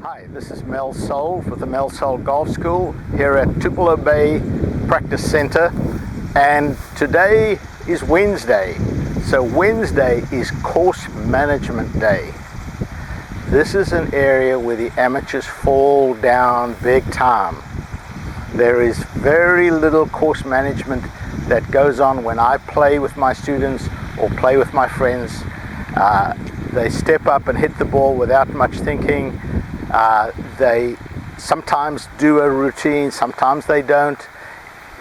Hi, this is Mel Soul with the Mel Soul Golf School here at Tupelo Bay Practice Center, and today is Wednesday. So Wednesday is course management day. This is an area where the amateurs fall down big time. There is very little course management that goes on when I play with my students or play with my friends. They step up and hit the ball without much thinking. They sometimes do a routine, sometimes they don't.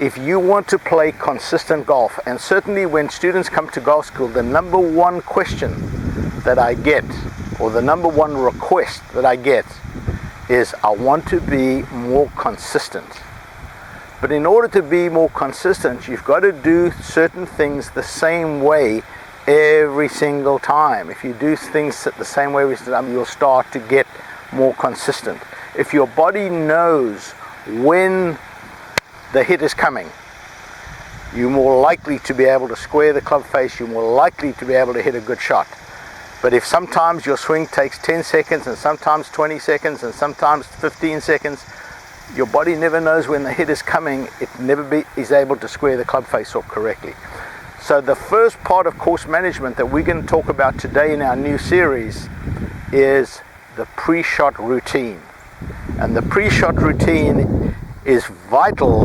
If you want to play consistent golf, and certainly when students come to golf school, the number one question that I get, or the number one request that I get, is I want to be more consistent. But in order to be more consistent, you've got to do certain things the same way every single time. If you do things the same way every single time, you'll start to get more consistent. If your body knows when the hit is coming, you're more likely to be able to square the club face, you're more likely to be able to hit a good shot. But if sometimes your swing takes 10 seconds and sometimes 20 seconds and sometimes 15 seconds, your body never knows when the hit is coming, it never is able to square the club face up correctly. So the first part of course management that we're going to talk about today in our new series is the pre-shot routine. And the pre-shot routine is vital,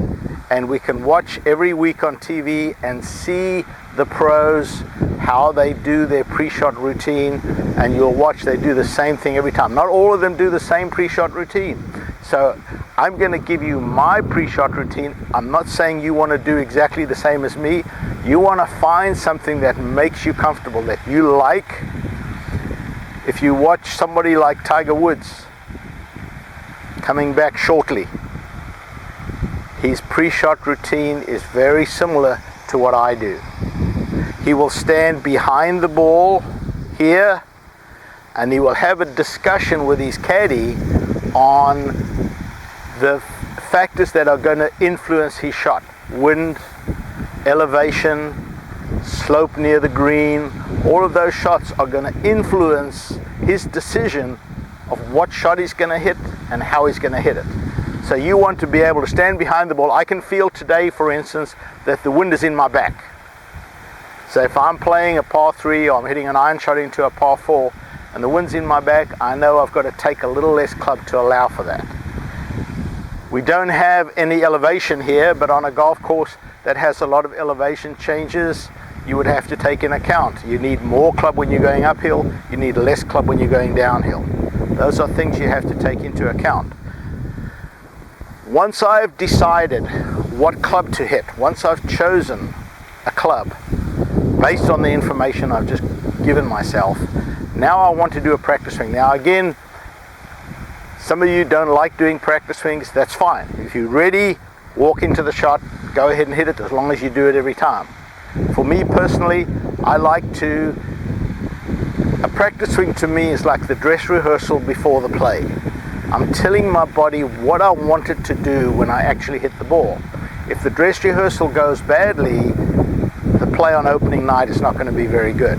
and we can watch every week on TV and see the pros, how they do their pre-shot routine, and you'll watch they do the same thing every time. Not all of them do the same pre-shot routine. So I'm going to give you my pre-shot routine. I'm not saying you want to do exactly the same as me. You want to find something that makes you comfortable, that you like. If you watch somebody like Tiger Woods coming back shortly, his pre-shot routine is very similar to what I do. He will stand behind the ball here, and he will have a discussion with his caddy on the factors that are going to influence his shot. Wind, elevation, slope near the green, all of those shots are going to influence his decision of what shot he's going to hit and how he's going to hit it. So you want to be able to stand behind the ball. I can feel today, for instance, that the wind is in my back. So if I'm playing a par 3 or I'm hitting an iron shot into a par 4 and the wind's in my back, I know I've got to take a little less club to allow for that. We don't have any elevation here, but on a golf course that has a lot of elevation changes, you would have to take in account. You need more club when you're going uphill, you need less club when you're going downhill. Those are things you have to take into account. Once I've decided what club to hit, once I've chosen a club based on the information I've just given myself, now I want to do a practice swing. Now again, some of you don't like doing practice swings, that's fine. If you're ready, walk into the shot, go ahead and hit it, as long as you do it every time. For me personally, I like to, a practice swing to me is like the dress rehearsal before the play. I'm telling my body what I want it to do when I actually hit the ball. If the dress rehearsal goes badly, the play on opening night is not going to be very good.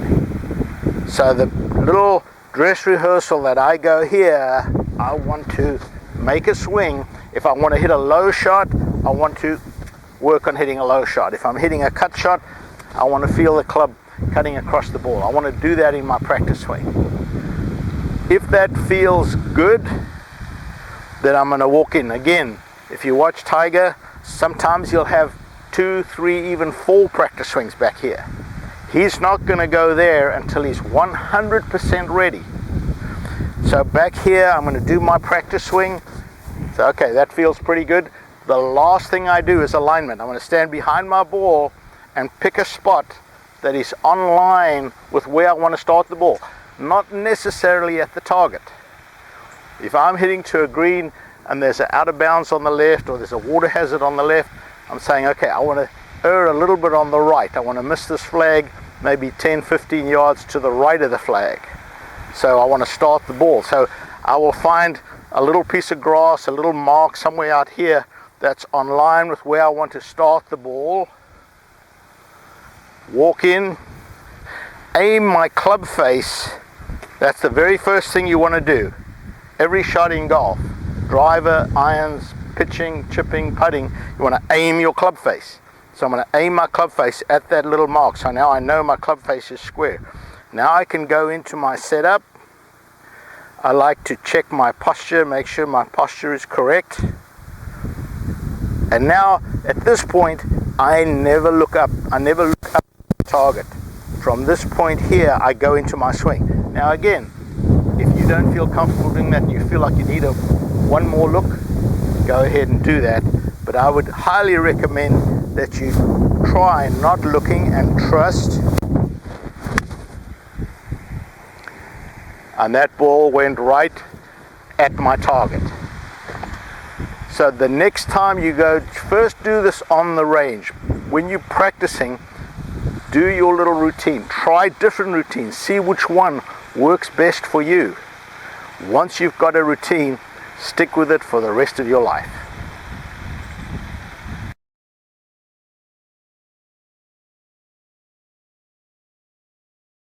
So the little dress rehearsal that I go here, I want to make a swing. If I want to hit a low shot, I want to work on hitting a low shot. If I'm hitting a cut shot, I want to feel the club cutting across the ball. I want to do that in my practice swing. If that feels good, then I'm going to walk in. Again, if you watch Tiger, sometimes he'll have 2, 3, even 4 practice swings back here. He's not going to go there until he's 100% ready. So back here, I'm going to do my practice swing. So okay, that feels pretty good. The last thing I do is alignment. I'm going to stand behind my ball and pick a spot that is on line with where I want to start the ball, not necessarily at the target. If I'm hitting to a green and there's an out of bounds on the left or there's a water hazard on the left, I'm saying, okay, I want to err a little bit on the right. I want to miss this flag maybe 10, 15 yards to the right of the flag. So I want to start the ball. So I will find a little piece of grass, a little mark somewhere out here that's on line with where I want to start the ball. Walk in, aim my club face. That's the very first thing you want to do. every shot in golf, driver, irons, pitching, chipping, putting, you want to aim your club face. So I'm going to aim my club face at that little mark. So now I know my club face is square. Now I can go into my setup. I like to check my posture, make sure my posture is correct. And now at this point, I never look up. I never look up at the target. From this point here, I go into my swing. Now again, if you don't feel comfortable doing that and you feel like you need one more look, go ahead and do that. But I would highly recommend that you try not looking and trust. And that ball went right at my target. So the next time you go, first do this on the range. When you're practicing, do your little routine. Try different routines. See which one works best for you. Once you've got a routine, stick with it for the rest of your life.